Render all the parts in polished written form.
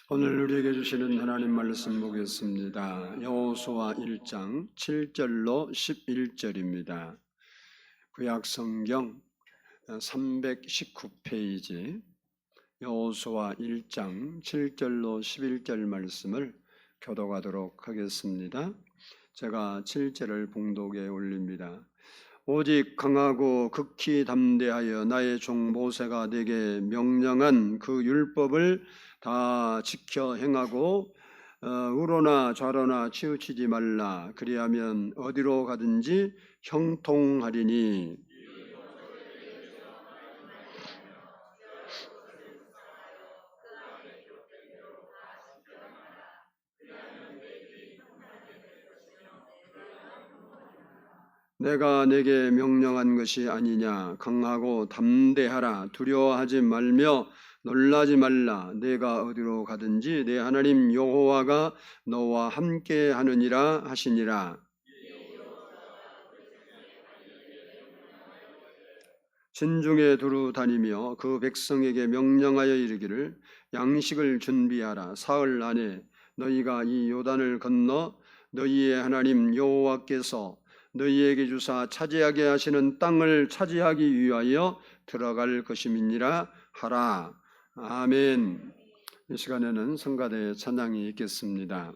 오늘 우리에게 주시는 하나님 말씀 보겠습니다. 여호수아 1장 7절로 11절입니다. 구약 성경 319페이지 여호수아 1장 7절로 11절 말씀을 교독하도록 하겠습니다. 제가 7절을 봉독에 올립니다. 오직 강하고 극히 담대하여 나의 종 모세가 네게 명령한 그 율법을 다 지켜 행하고 우로나 좌로나 치우치지 말라. 그리하면 어디로 가든지 형통하리니. 내가 네게 명령한 것이 아니냐. 강하고 담대하라. 두려워하지 말며 놀라지 말라. 내가 어디로 가든지 내 하나님 여호와가 너와 함께 하느니라 하시니라. 진중에 두루 다니며 그 백성에게 명령하여 이르기를 양식을 준비하라. 사흘 안에 너희가 이 요단을 건너 너희의 하나님 여호와께서 너희에게 주사 차지하게 하시는 땅을 차지하기 위하여 들어갈 것임이니라 하라. 아멘. 이 시간에는 성가대의 찬양이 있겠습니다.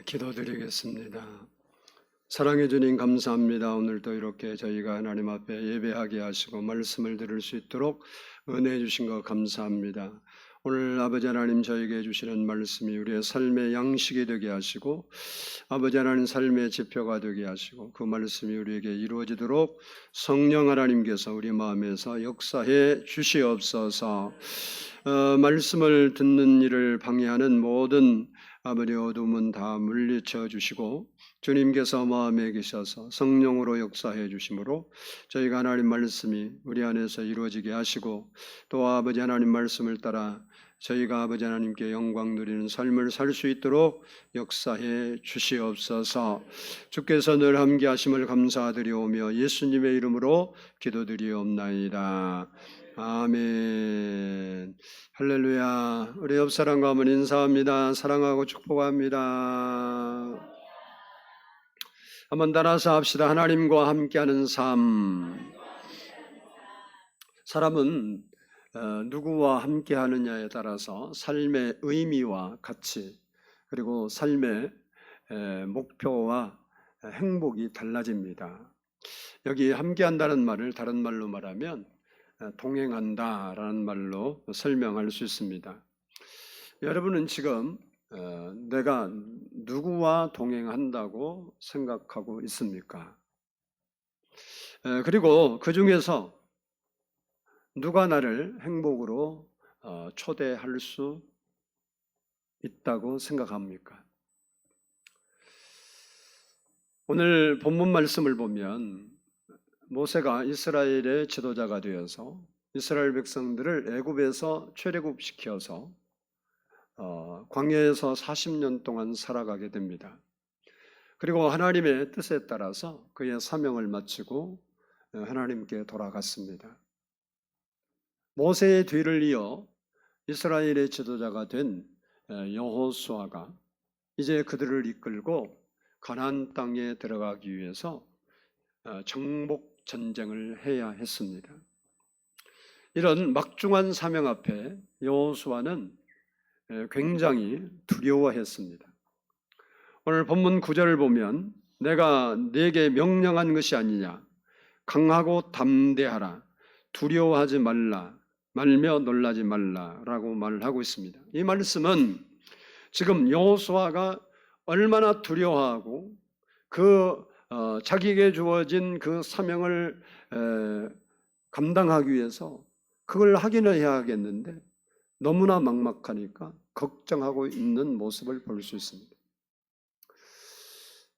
기도드리겠습니다. 사랑해 주님 감사합니다. 오늘도 이렇게 저희가 하나님 앞에 예배하게 하시고 말씀을 들을 수 있도록 은혜해 주신 것 감사합니다. 오늘 아버지 하나님 저에게 주시는 말씀이 우리의 삶의 양식이 되게 하시고 아버지 하나님 삶의 지표가 되게 하시고 그 말씀이 우리에게 이루어지도록 성령 하나님께서 우리 마음에서 역사해 주시옵소서. 말씀을 듣는 일을 방해하는 모든 아버지 어둠은 다 물리쳐 주시고 주님께서 마음에 계셔서 성령으로 역사해 주심으로 저희가 하나님 말씀이 우리 안에서 이루어지게 하시고 또 아버지 하나님 말씀을 따라 저희가 아버지 하나님께 영광 누리는 삶을 살 수 있도록 역사해 주시옵소서. 주께서 늘 함께 하심을 감사드리오며 예수님의 이름으로 기도드리옵나이다. 아멘. 할렐루야. 우리 옆 사람과 한번 인사합니다. 사랑하고 축복합니다. 한번 따라서 합시다. 하나님과 함께하는 삶. 사람은 누구와 함께하느냐에 따라서 삶의 의미와 가치 그리고 삶의 목표와 행복이 달라집니다. 여기 함께한다는 말을 다른 말로 말하면 동행한다라는 말로 설명할 수 있습니다. 여러분은 지금 내가 누구와 동행한다고 생각하고 있습니까? 그리고 그 중에서 누가 나를 행복으로 초대할 수 있다고 생각합니까? 오늘 본문 말씀을 보면 모세가 이스라엘의 지도자가 되어서 이스라엘 백성들을 애굽에서 출애굽시켜서 광야에서 40년 동안 살아가게 됩니다. 그리고 하나님의 뜻에 따라서 그의 사명을 마치고 하나님께 돌아갔습니다. 모세의 뒤를 이어 이스라엘의 지도자가 된 여호수아가 이제 그들을 이끌고 가나안 땅에 들어가기 위해서 정복 전쟁을 해야 했습니다. 이런 막중한 사명 앞에 여호수아는 굉장히 두려워했습니다. 오늘 본문 9절을 보면 내가 네게 명령한 것이 아니냐 강하고 담대하라 두려워하지 말라 말며 놀라지 말라라고 말을 하고 있습니다. 이 말씀은 지금 여호수아가 얼마나 두려워하고 자기에게 주어진 그 사명을 감당하기 위해서 그걸 하기는 해야겠는데 너무나 막막하니까 걱정하고 있는 모습을 볼 수 있습니다.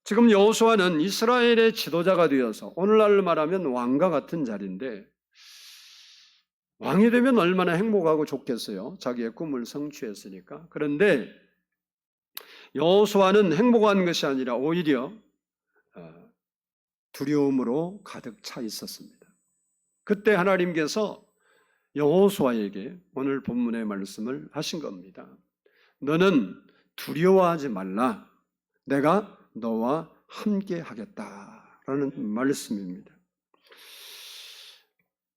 지금 여호수아는 이스라엘의 지도자가 되어서 오늘날로 말하면 왕과 같은 자리인데 왕이 되면 얼마나 행복하고 좋겠어요. 자기의 꿈을 성취했으니까. 그런데 여호수아는 행복한 것이 아니라 오히려 두려움으로 가득 차 있었습니다. 그때 하나님께서 여호수아에게 오늘 본문의 말씀을 하신 겁니다. 너는 두려워하지 말라. 내가 너와 함께 하겠다라는 말씀입니다.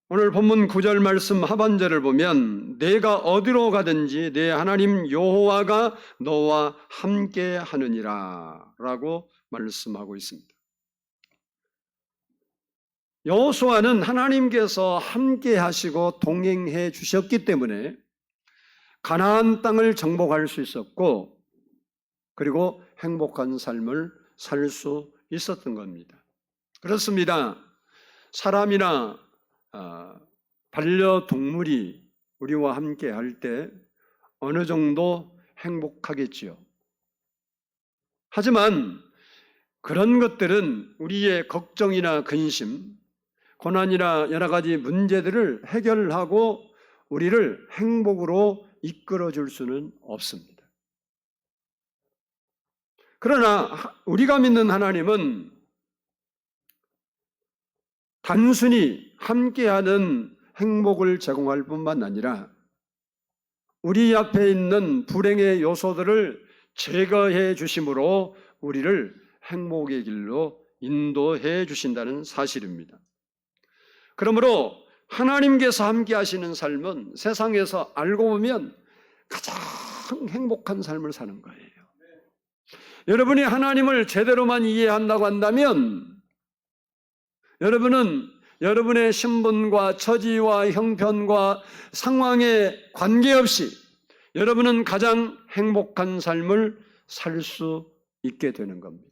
오늘 본문 9절 말씀 하반절을 보면 내가 어디로 가든지 내 하나님 여호와가 너와 함께 하느니라 라고 말씀하고 있습니다. 여호수아는 하나님께서 함께 하시고 동행해 주셨기 때문에 가나안 땅을 정복할 수 있었고 그리고 행복한 삶을 살 수 있었던 겁니다. 그렇습니다. 사람이나 반려동물이 우리와 함께 할 때 어느 정도 행복하겠지요. 하지만 그런 것들은 우리의 걱정이나 근심, 고난이나 여러 가지 문제들을 해결하고 우리를 행복으로 이끌어 줄 수는 없습니다. 그러나 우리가 믿는 하나님은 단순히 함께하는 행복을 제공할 뿐만 아니라 우리 앞에 있는 불행의 요소들을 제거해 주심으로 우리를 행복의 길로 인도해 주신다는 사실입니다. 그러므로 하나님께서 함께 하시는 삶은 세상에서 알고 보면 가장 행복한 삶을 사는 거예요. 여러분이 하나님을 제대로만 이해한다고 한다면 여러분은 여러분의 신분과 처지와 형편과 상황에 관계없이 여러분은 가장 행복한 삶을 살 수 있게 되는 겁니다.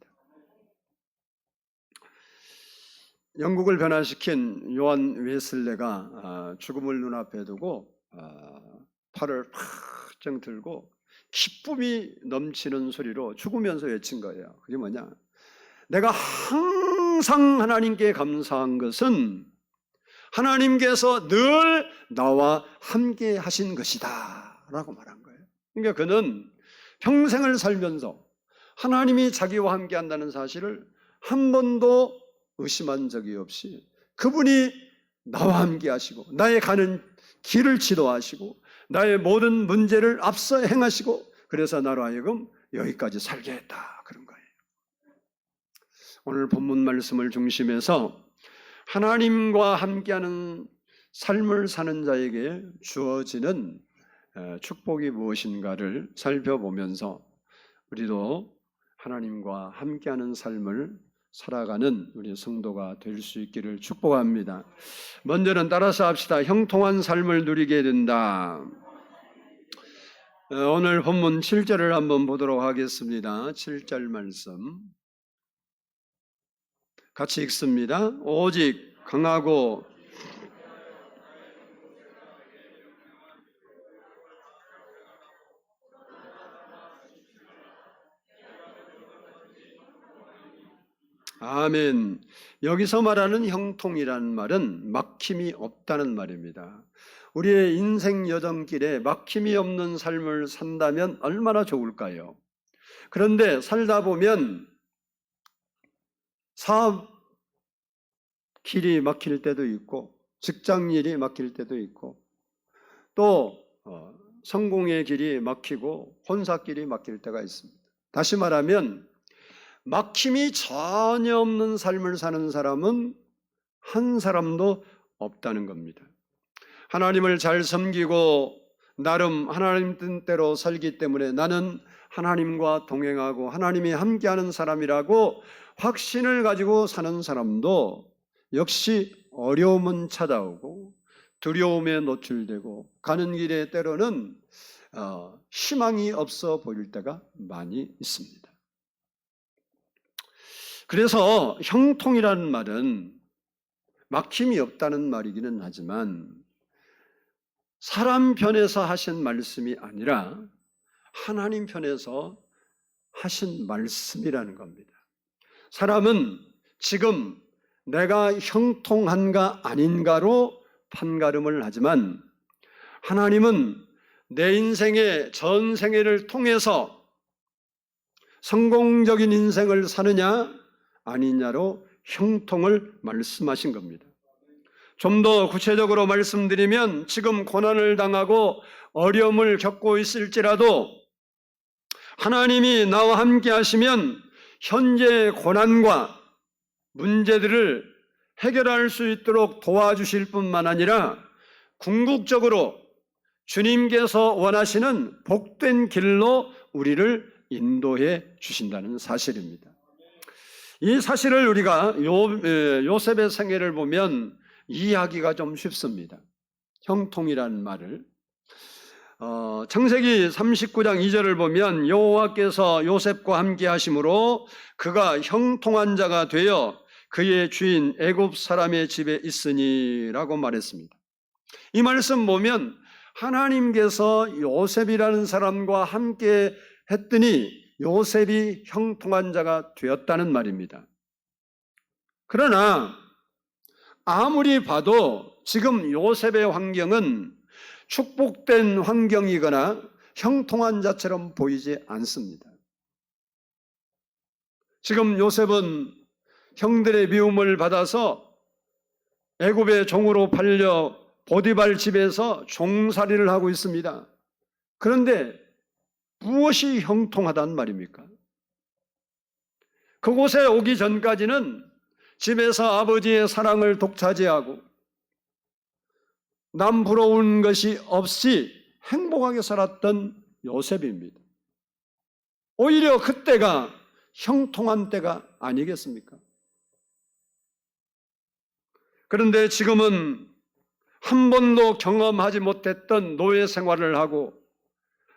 영국을 변화시킨 요한 웨슬레가 죽음을 눈앞에 두고 팔을 팍 들고 기쁨이 넘치는 소리로 죽으면서 외친 거예요. 그게 뭐냐? 내가 항상 하나님께 감사한 것은 하나님께서 늘 나와 함께 하신 것이다 라고 말한 거예요. 그러니까 그는 평생을 살면서 하나님이 자기와 함께 한다는 사실을 한 번도 의심한 적이 없이 그분이 나와 함께 하시고 나의 가는 길을 지도하시고 나의 모든 문제를 앞서 행하시고 그래서 나로 하여금 여기까지 살게 했다 그런 거예요. 오늘 본문 말씀을 중심해서 하나님과 함께하는 삶을 사는 자에게 주어지는 축복이 무엇인가를 살펴보면서 우리도 하나님과 함께하는 삶을 살아가는 우리 성도가 될 수 있기를 축복합니다. 먼저는 따라서 합시다. 형통한 삶을 누리게 된다. 오늘 본문 7절을 한번 보도록 하겠습니다. 7절 말씀 같이 읽습니다. 오직 강하고 아멘. 여기서 말하는 형통이라는 말은 막힘이 없다는 말입니다. 우리의 인생 여정길에 막힘이 없는 삶을 산다면 얼마나 좋을까요? 그런데 살다 보면 사업 길이 막힐 때도 있고 직장 일이 막힐 때도 있고 또 성공의 길이 막히고 혼사길이 막힐 때가 있습니다. 다시 말하면 막힘이 전혀 없는 삶을 사는 사람은 한 사람도 없다는 겁니다. 하나님을 잘 섬기고 나름 하나님 뜻대로 살기 때문에 나는 하나님과 동행하고 하나님이 함께하는 사람이라고 확신을 가지고 사는 사람도 역시 어려움은 찾아오고 두려움에 노출되고 가는 길에 때로는 희망이 없어 보일 때가 많이 있습니다. 그래서 형통이라는 말은 막힘이 없다는 말이기는 하지만 사람 편에서 하신 말씀이 아니라 하나님 편에서 하신 말씀이라는 겁니다. 사람은 지금 내가 형통한가 아닌가로 판가름을 하지만 하나님은 내 인생의 전생애를 통해서 성공적인 인생을 사느냐 아니냐로 형통을 말씀하신 겁니다. 좀 더 구체적으로 말씀드리면 지금 고난을 당하고 어려움을 겪고 있을지라도 하나님이 나와 함께 하시면 현재의 고난과 문제들을 해결할 수 있도록 도와주실 뿐만 아니라 궁극적으로 주님께서 원하시는 복된 길로 우리를 인도해 주신다는 사실입니다. 이 사실을 우리가 요셉의 생애를 보면 이해하기가 좀 쉽습니다. 형통이라는 말을 창세기 39장 2절을 보면 여호와께서 요셉과 함께 하심으로 그가 형통한 자가 되어 그의 주인 애굽 사람의 집에 있으니라고 말했습니다. 이 말씀 보면 하나님께서 요셉이라는 사람과 함께 했더니 요셉이 형통한 자가 되었다는 말입니다. 그러나 아무리 봐도 지금 요셉의 환경은 축복된 환경이거나 형통한 자처럼 보이지 않습니다. 지금 요셉은 형들의 미움을 받아서 애굽의 종으로 팔려 보디발 집에서 종살이를 하고 있습니다. 그런데 무엇이 형통하단 말입니까? 그곳에 오기 전까지는 집에서 아버지의 사랑을 독차지하고 남 부러운 것이 없이 행복하게 살았던 요셉입니다. 오히려 그때가 형통한 때가 아니겠습니까? 그런데 지금은 한 번도 경험하지 못했던 노예 생활을 하고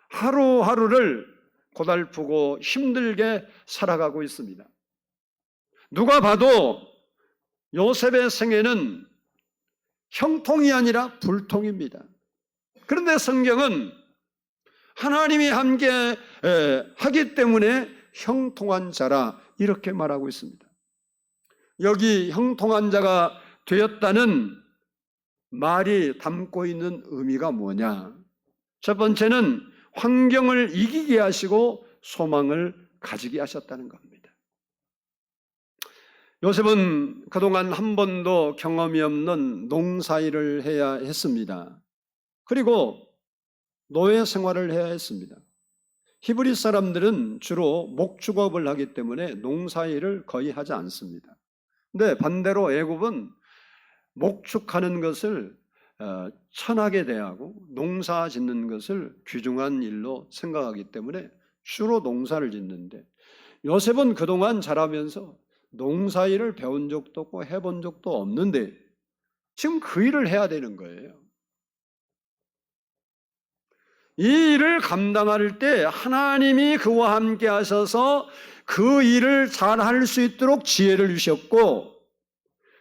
하루하루를 고달프고 힘들게 살아가고 있습니다. 누가 봐도 요셉의 생애는 형통이 아니라 불통입니다. 그런데 성경은 하나님이 함께 하기 때문에 형통한 자라 이렇게 말하고 있습니다. 여기 형통한 자가 되었다는 말이 담고 있는 의미가 뭐냐? 첫 번째는 환경을 이기게 하시고 소망을 가지게 하셨다는 겁니다. 요셉은 그동안 한 번도 경험이 없는 농사일을 해야 했습니다. 그리고 노예 생활을 해야 했습니다. 히브리 사람들은 주로 목축업을 하기 때문에 농사일을 거의 하지 않습니다. 근데 반대로 애굽은 목축하는 것을 천하게 대하고 농사 짓는 것을 귀중한 일로 생각하기 때문에 주로 농사를 짓는데, 요셉은 그동안 자라면서 농사일을 배운 적도 없고 해본 적도 없는데 지금 그 일을 해야 되는 거예요. 이 일을 감당할 때 하나님이 그와 함께 하셔서 그 일을 잘 할 수 있도록 지혜를 주셨고,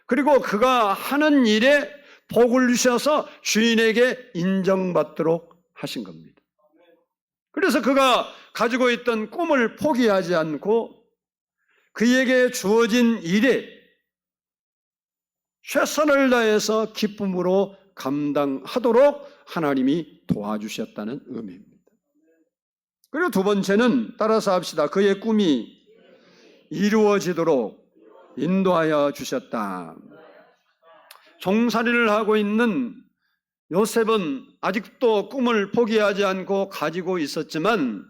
그리고 그가 하는 일에 복을 주셔서 주인에게 인정받도록 하신 겁니다. 그래서 그가 가지고 있던 꿈을 포기하지 않고 그에게 주어진 일에 최선을 다해서 기쁨으로 감당하도록 하나님이 도와주셨다는 의미입니다. 그리고 두 번째는 따라서 합시다. 그의 꿈이 이루어지도록 인도하여 주셨다. 종살이를 하고 있는 요셉은 아직도 꿈을 포기하지 않고 가지고 있었지만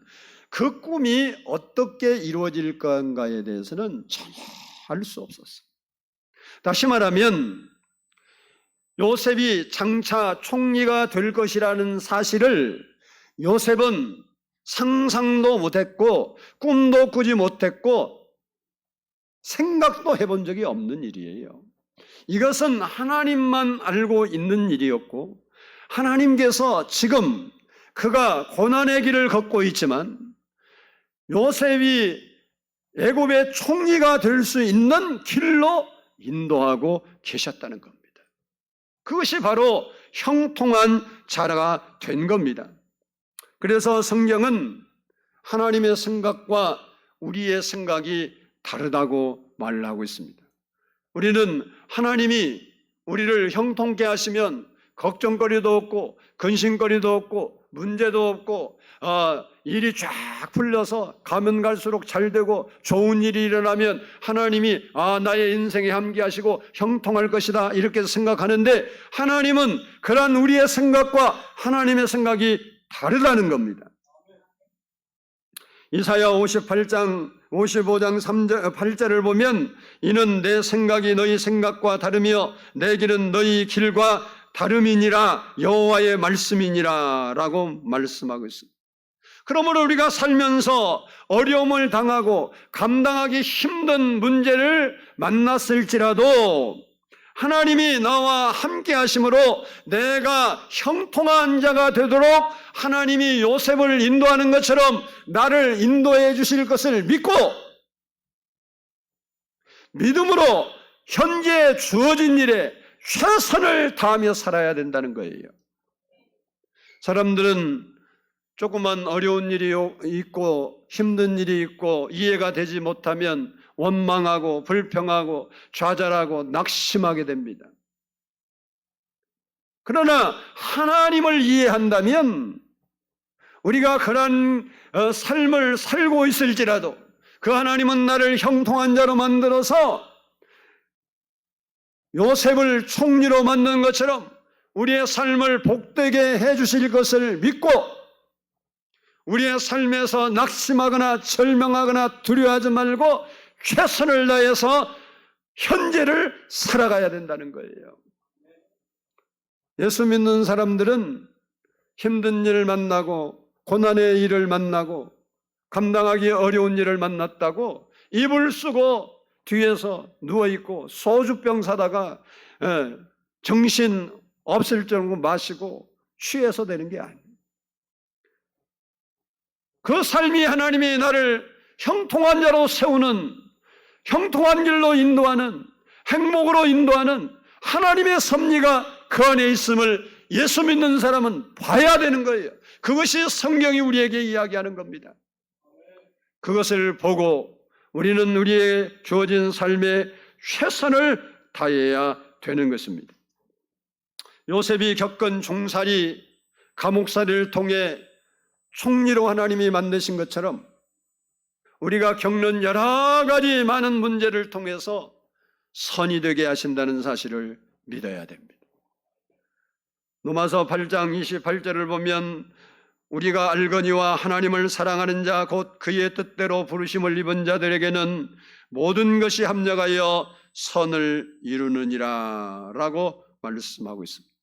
그 꿈이 어떻게 이루어질 건가에 대해서는 전혀 알 수 없었어요. 다시 말하면 요셉이 장차 총리가 될 것이라는 사실을 요셉은 상상도 못했고 꿈도 꾸지 못했고 생각도 해본 적이 없는 일이에요. 이것은 하나님만 알고 있는 일이었고, 하나님께서 지금 그가 고난의 길을 걷고 있지만 요셉이 애굽의 총리가 될 수 있는 길로 인도하고 계셨다는 겁니다. 그것이 바로 형통한 자라가 된 겁니다. 그래서 성경은 하나님의 생각과 우리의 생각이 다르다고 말을 하고 있습니다. 우리는 하나님이 우리를 형통케 하시면 걱정거리도 없고 근심거리도 없고 문제도 없고 일이 쫙 풀려서 가면 갈수록 잘 되고 좋은 일이 일어나면 하나님이 나의 인생에 함께하시고 형통할 것이다 이렇게 생각하는데, 하나님은 그러한 우리의 생각과 하나님의 생각이 다르다는 겁니다. 이사야 55장 8절을 보면 이는 내 생각이 너희 생각과 다르며 내 길은 너희 길과 다름이니라 여호와의 말씀이니라 라고 말씀하고 있습니다. 그러므로 우리가 살면서 어려움을 당하고 감당하기 힘든 문제를 만났을지라도 하나님이 나와 함께 하심으로 내가 형통한 자가 되도록 하나님이 요셉을 인도하는 것처럼 나를 인도해 주실 것을 믿고 믿음으로 현재 주어진 일에 최선을 다하며 살아야 된다는 거예요. 사람들은 조그만 어려운 일이 있고 힘든 일이 있고 이해가 되지 못하면 원망하고 불평하고 좌절하고 낙심하게 됩니다. 그러나 하나님을 이해한다면 우리가 그런 삶을 살고 있을지라도 그 하나님은 나를 형통한 자로 만들어서 요셉을 총리로 만든 것처럼 우리의 삶을 복되게 해주실 것을 믿고 우리의 삶에서 낙심하거나 절망하거나 두려워하지 말고 최선을 다해서 현재를 살아가야 된다는 거예요. 예수 믿는 사람들은 힘든 일을 만나고 고난의 일을 만나고 감당하기 어려운 일을 만났다고 이불 쓰고 뒤에서 누워있고 소주병 사다가 정신 없을 정도 마시고 취해서 되는 게 아니에요. 그 삶이 하나님이 나를 형통한 자로 세우는, 형통한 길로 인도하는, 행복으로 인도하는 하나님의 섭리가 그 안에 있음을 예수 믿는 사람은 봐야 되는 거예요. 그것이 성경이 우리에게 이야기하는 겁니다. 그것을 보고 우리는 우리의 주어진 삶에 최선을 다해야 되는 것입니다. 요셉이 겪은 종살이, 감옥살이를 통해 총리로 하나님이 만드신 것처럼 우리가 겪는 여러 가지 많은 문제를 통해서 선이 되게 하신다는 사실을 믿어야 됩니다. 로마서 8장 28절을 보면 우리가 알거니와 하나님을 사랑하는 자 곧 그의 뜻대로 부르심을 입은 자들에게는 모든 것이 합력하여 선을 이루느니라 라고 말씀하고 있습니다.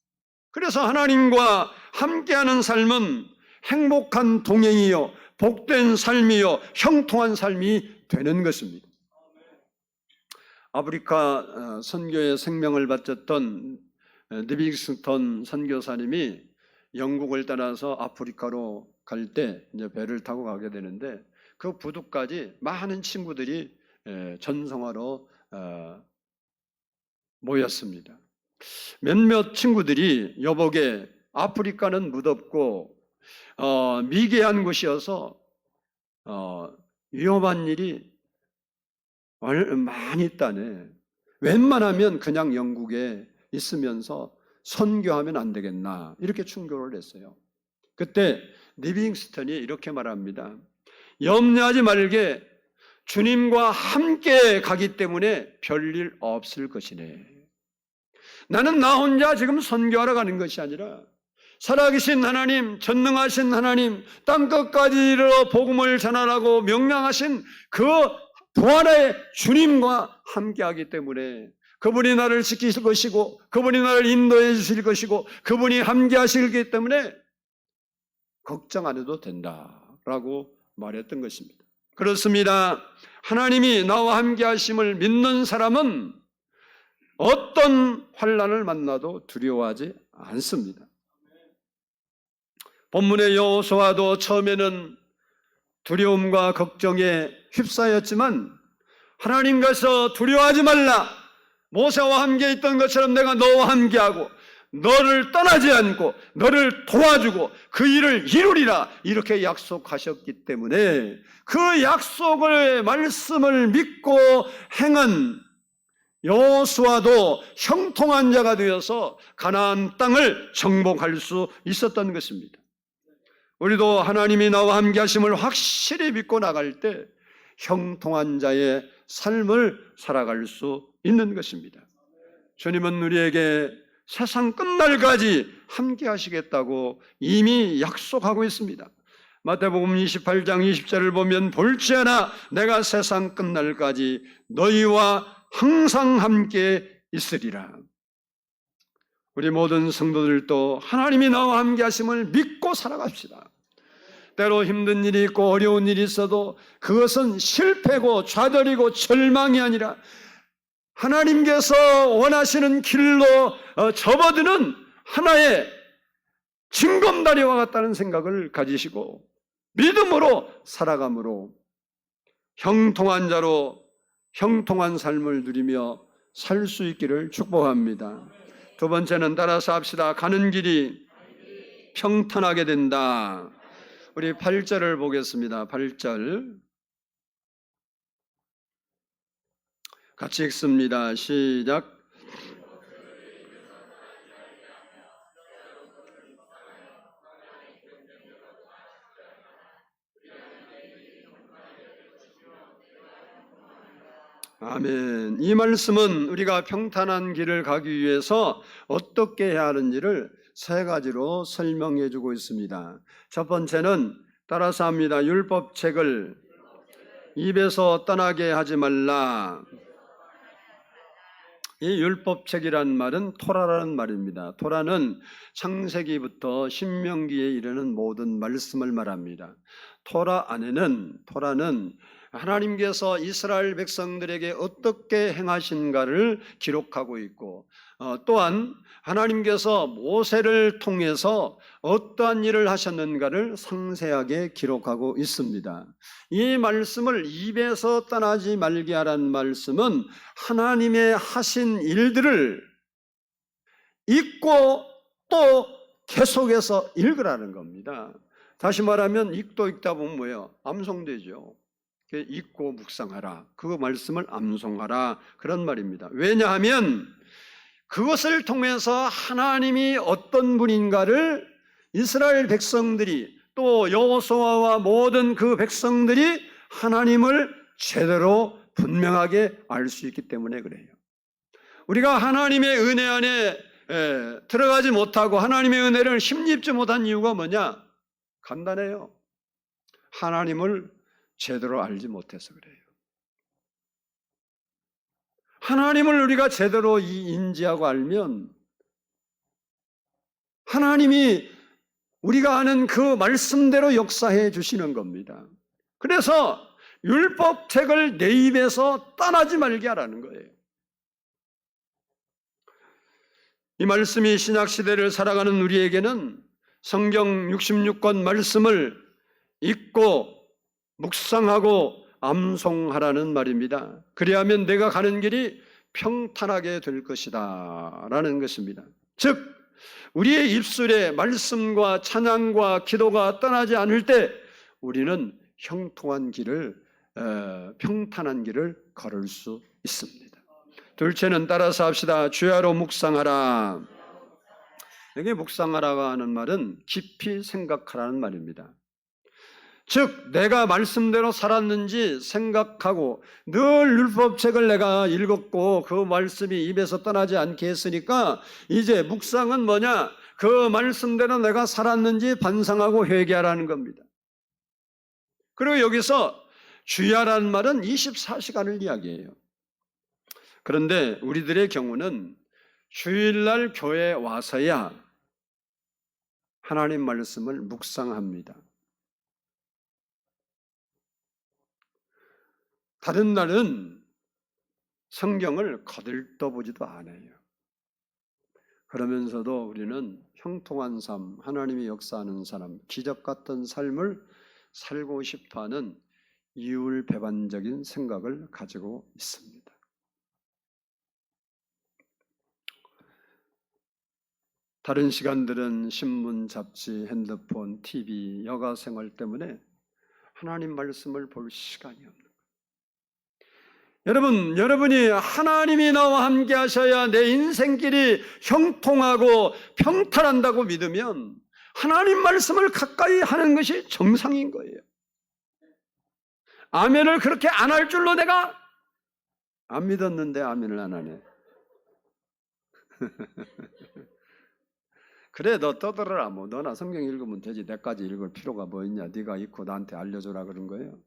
그래서 하나님과 함께하는 삶은 행복한 동행이요, 복된 삶이요, 형통한 삶이 되는 것입니다. 아프리카 선교의 생명을 바쳤던 리빙스턴 선교사님이 영국을 따라서 아프리카로 갈 때 이제 배를 타고 가게 되는데 그 부두까지 많은 친구들이 전성하러 모였습니다. 몇몇 친구들이 여보게 아프리카는 무덥고 미개한 곳이어서 위험한 일이 많이 있다네. 웬만하면 그냥 영국에 있으면서 선교하면 안 되겠나 이렇게 충고를 했어요. 그때 리빙스턴이 이렇게 말합니다. 염려하지 말게 주님과 함께 가기 때문에 별일 없을 것이네. 나는 나 혼자 지금 선교하러 가는 것이 아니라 살아계신 하나님, 전능하신 하나님, 땅끝까지 이르러 복음을 전하라고 명령하신 그 부활의 주님과 함께하기 때문에 그분이 나를 지키실 것이고 그분이 나를 인도해 주실 것이고 그분이 함께 하시기 때문에 걱정 안 해도 된다라고 말했던 것입니다. 그렇습니다. 하나님이 나와 함께 하심을 믿는 사람은 어떤 환난을 만나도 두려워하지 않습니다. 본문의 여호수아도 처음에는 두려움과 걱정에 휩싸였지만 하나님께서 두려워하지 말라, 모세와 함께 있던 것처럼 내가 너와 함께하고 너를 떠나지 않고 너를 도와주고 그 일을 이루리라 이렇게 약속하셨기 때문에 그 약속의 말씀을 믿고 행한 여호수아도 형통한 자가 되어서 가나안 땅을 정복할 수 있었던 것입니다. 우리도 하나님이 나와 함께 하심을 확실히 믿고 나갈 때 형통한 자의 삶을 살아갈 수 있는 것입니다. 주님은 우리에게 세상 끝날까지 함께 하시겠다고 이미 약속하고 있습니다. 마태복음 28장 20절을 보면 볼지어다 내가 세상 끝날까지 너희와 항상 함께 있으리라. 우리 모든 성도들도 하나님이 나와 함께 하심을 믿고 살아갑시다. 때로 힘든 일이 있고 어려운 일이 있어도 그것은 실패고 좌절이고 절망이 아니라 하나님께서 원하시는 길로 접어드는 하나의 징검다리와 같다는 생각을 가지시고 믿음으로 살아감으로 형통한 자로 형통한 삶을 누리며 살 수 있기를 축복합니다. 두 번째는 따라서 합시다. 가는 길이 평탄하게 된다. 우리 8절을 보겠습니다. 8절 같이 읽습니다. 시작. 아멘. 이 말씀은 우리가 평탄한 길을 가기 위해서 어떻게 해야 하는지를 세 가지로 설명해 주고 있습니다. 첫 번째는 따라서 합니다. 율법책을 입에서 떠나게 하지 말라. 이 율법책이란 말은 토라라는 말입니다. 토라는 창세기부터 신명기에 이르는 모든 말씀을 말합니다. 토라는 하나님께서 이스라엘 백성들에게 어떻게 행하신가를 기록하고 있고, 또한 하나님께서 모세를 통해서 어떠한 일을 하셨는가를 상세하게 기록하고 있습니다. 이 말씀을 입에서 떠나지 말게 하라는 말씀은 하나님의 하신 일들을 읽고 또 계속해서 읽으라는 겁니다. 다시 말하면 읽다 보면 뭐예요? 암송되죠. 읽고 묵상하라. 그 말씀을 암송하라. 그런 말입니다. 왜냐하면 그것을 통해서 하나님이 어떤 분인가를 이스라엘 백성들이 또 여호수아와 모든 그 백성들이 하나님을 제대로 분명하게 알 수 있기 때문에 그래요. 우리가 하나님의 은혜 안에 들어가지 못하고 하나님의 은혜를 힘입지 못한 이유가 뭐냐? 간단해요. 하나님을 제대로 알지 못해서 그래요. 하나님을 우리가 제대로 인지하고 알면 하나님이 우리가 아는 그 말씀대로 역사해 주시는 겁니다. 그래서 율법책을 내 입에서 떠나지 말게 하라는 거예요. 이 말씀이 신약시대를 살아가는 우리에게는 성경 66권 말씀을 읽고 묵상하고 암송하라는 말입니다. 그리하면 내가 가는 길이 평탄하게 될 것이다 라는 것입니다. 즉 우리의 입술에 말씀과 찬양과 기도가 떠나지 않을 때 우리는 형통한 길을 평탄한 길을 걸을 수 있습니다. 둘째는 따라서 합시다. 주야로 묵상하라. 여기 묵상하라고 하는 말은 깊이 생각하라는 말입니다. 즉 내가 말씀대로 살았는지 생각하고 늘 율법책을 내가 읽었고 그 말씀이 입에서 떠나지 않게 했으니까 이제 묵상은 뭐냐? 그 말씀대로 내가 살았는지 반성하고 회개하라는 겁니다. 그리고 여기서 주야라는 말은 24시간을 이야기해요. 그런데 우리들의 경우는 주일날 교회에 와서야 하나님 말씀을 묵상합니다. 다른 날은 성경을 거들떠보지도 않아요. 그러면서도 우리는 형통한 삶, 하나님이 역사하는 사람, 기적 같은 삶을 살고 싶어하는 이율배반적인 생각을 가지고 있습니다. 다른 시간들은 신문, 잡지, 핸드폰, TV, 여가 생활 때문에 하나님 말씀을 볼 시간이 없는 거예요. 여러분이 하나님이 나와 함께 하셔야 내 인생길이 형통하고 평탄한다고 믿으면 하나님 말씀을 가까이 하는 것이 정상인 거예요. 아멘을 그렇게 안 할 줄로 내가 안 믿었는데 아멘을 안 하네. 그래 너 떠들어라. 뭐 너나 성경 읽으면 되지. 내까지 읽을 필요가 뭐 있냐. 네가 읽고 나한테 알려줘라 그런 거예요.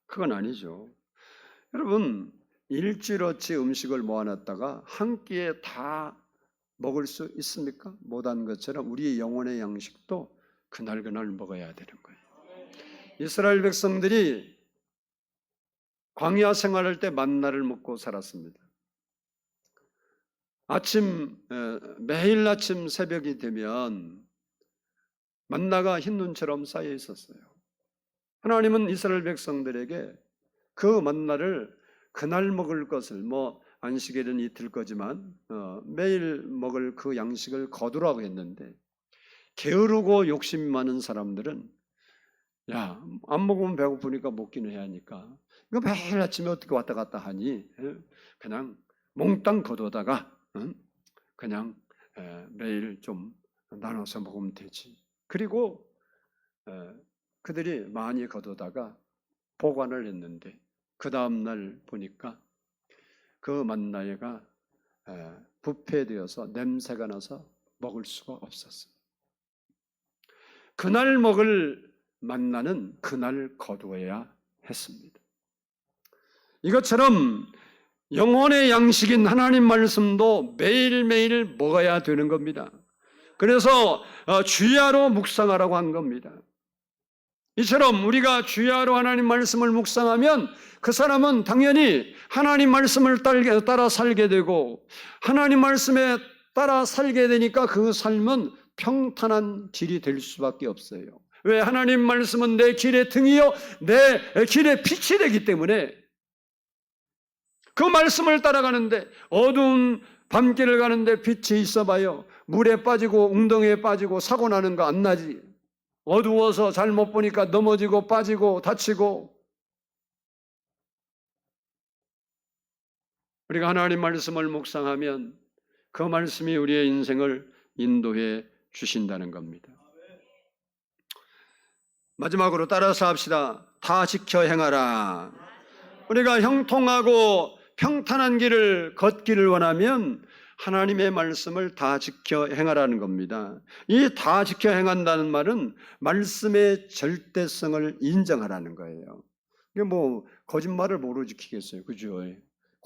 그건 아니죠. 여러분 일주일어치 음식을 모아놨다가 한 끼에 다 먹을 수 있습니까? 못한 것처럼 우리의 영혼의 양식도 그날그날 먹어야 되는 거예요. 이스라엘 백성들이 광야 생활할 때 만나를 먹고 살았습니다. 매일 아침 새벽이 되면 만나가 흰 눈처럼 쌓여 있었어요. 하나님은 이스라엘 백성들에게 그 만나를 그날 먹을 것을 안식일은 이틀 거지만 매일 먹을 그 양식을 거두라고 했는데 게으르고 욕심이 많은 사람들은 야, 안 먹으면 배고프니까 먹기는 해야 하니까 이거 매일 아침에 어떻게 왔다 갔다 하니 그냥 몽땅 거두다가 그냥 매일 좀 나눠서 먹으면 되지. 그리고 그들이 많이 거두다가 보관을 했는데 그 다음날 보니까 그 만나가 부패되어서 냄새가 나서 먹을 수가 없었어요. 그날 먹을 만나는 그날 거두어야 했습니다. 이것처럼 영혼의 양식인 하나님 말씀도 매일매일 먹어야 되는 겁니다. 그래서 주야로 묵상하라고 한 겁니다. 이처럼 우리가 주야로 하나님 말씀을 묵상하면 그 사람은 당연히 하나님 말씀을 따라 살게 되고 하나님 말씀에 따라 살게 되니까 그 삶은 평탄한 길이 될 수밖에 없어요. 왜? 하나님 말씀은 내 길의 등이요 내 길의 빛이 되기 때문에 그 말씀을 따라가는데 어두운 밤길을 가는데 빛이 있어봐요. 물에 빠지고 웅덩이에 빠지고 사고 나는 거 안 나지. 어두워서 잘못 보니까 넘어지고 빠지고 다치고. 우리가 하나님 말씀을 묵상하면 그 말씀이 우리의 인생을 인도해 주신다는 겁니다. 마지막으로 따라서 합시다. 다 지켜 행하라. 우리가 형통하고 평탄한 길을 걷기를 원하면 하나님의 말씀을 다 지켜 행하라는 겁니다. 이 다 지켜 행한다는 말은 말씀의 절대성을 인정하라는 거예요. 이게 뭐 거짓말을 뭐로 지키겠어요, 그죠?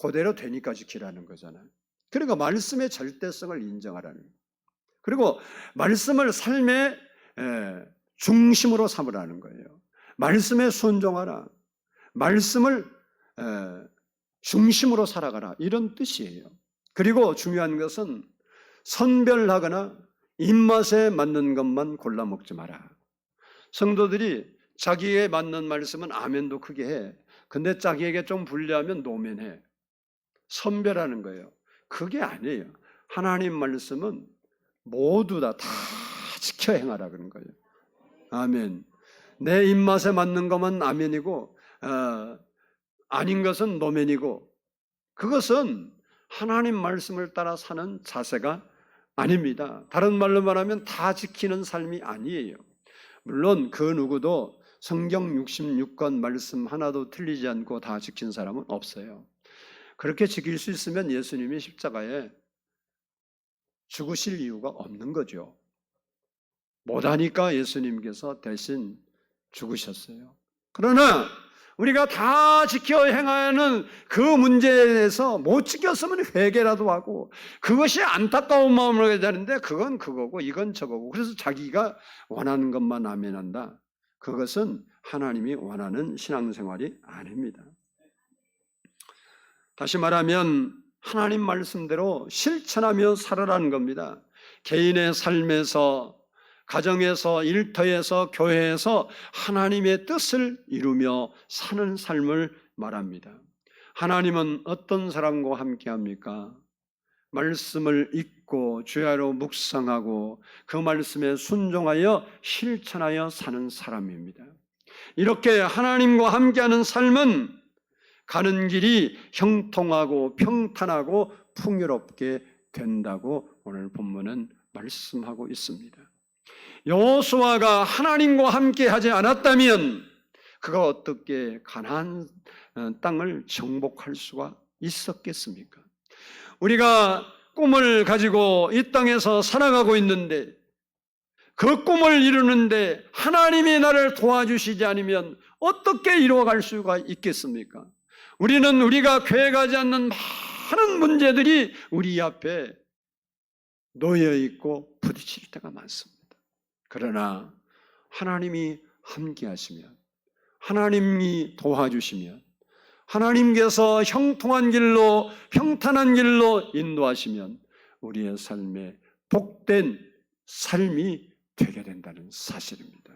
그대로 되니까 지키라는 거잖아요. 그러니까 말씀의 절대성을 인정하라는 거예요. 그리고 말씀을 삶의 중심으로 삼으라는 거예요. 말씀에 순종하라. 말씀을 중심으로 살아가라. 이런 뜻이에요. 그리고 중요한 것은 선별하거나 입맛에 맞는 것만 골라 먹지 마라. 성도들이 자기에 맞는 말씀은 아멘도 크게 해. 근데 자기에게 좀 불리하면 노면해. 선별하는 거예요. 그게 아니에요. 하나님 말씀은 모두 다 지켜 행하라 그런 거예요. 아멘. 내 입맛에 맞는 것만 아멘이고 아닌 것은 노면이고, 그것은 하나님 말씀을 따라 사는 자세가 아닙니다. 다른 말로 말하면 다 지키는 삶이 아니에요. 물론 그 누구도 성경 66권 말씀 하나도 틀리지 않고 다 지킨 사람은 없어요. 그렇게 지킬 수 있으면 예수님이 십자가에 죽으실 이유가 없는 거죠. 못하니까 예수님께서 대신 죽으셨어요. 그러나 우리가 다 지켜 행하는 그 문제에 대해서 못 지켰으면 회개라도 하고, 그것이 안타까운 마음으로 해야 되는데 그건 그거고 이건 저거고, 그래서 자기가 원하는 것만 아멘한다. 그것은 하나님이 원하는 신앙생활이 아닙니다. 다시 말하면 하나님 말씀대로 실천하며 살아라는 겁니다. 개인의 삶에서, 가정에서, 일터에서, 교회에서 하나님의 뜻을 이루며 사는 삶을 말합니다. 하나님은 어떤 사람과 함께 합니까? 말씀을 읽고 주야로 묵상하고 그 말씀에 순종하여 실천하여 사는 사람입니다. 이렇게 하나님과 함께하는 삶은 가는 길이 형통하고 평탄하고 풍요롭게 된다고 오늘 본문은 말씀하고 있습니다. 여호수아가 하나님과 함께 하지 않았다면 그가 어떻게 가나안 땅을 정복할 수가 있었겠습니까? 우리가 꿈을 가지고 이 땅에서 살아가고 있는데 그 꿈을 이루는데 하나님이 나를 도와주시지 않으면 어떻게 이루어갈 수가 있겠습니까? 우리는 우리가 계획하지 않는 많은 문제들이 우리 앞에 놓여 있고 부딪힐 때가 많습니다. 그러나 하나님이 함께 하시면, 하나님이 도와주시면, 하나님께서 형통한 길로, 평탄한 길로 인도하시면 우리의 삶에 복된 삶이 되게 된다는 사실입니다.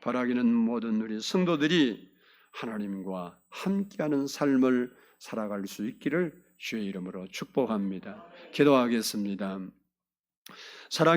바라기는 모든 우리 성도들이 하나님과 함께하는 삶을 살아갈 수 있기를 주의 이름으로 축복합니다. 기도하겠습니다. 사랑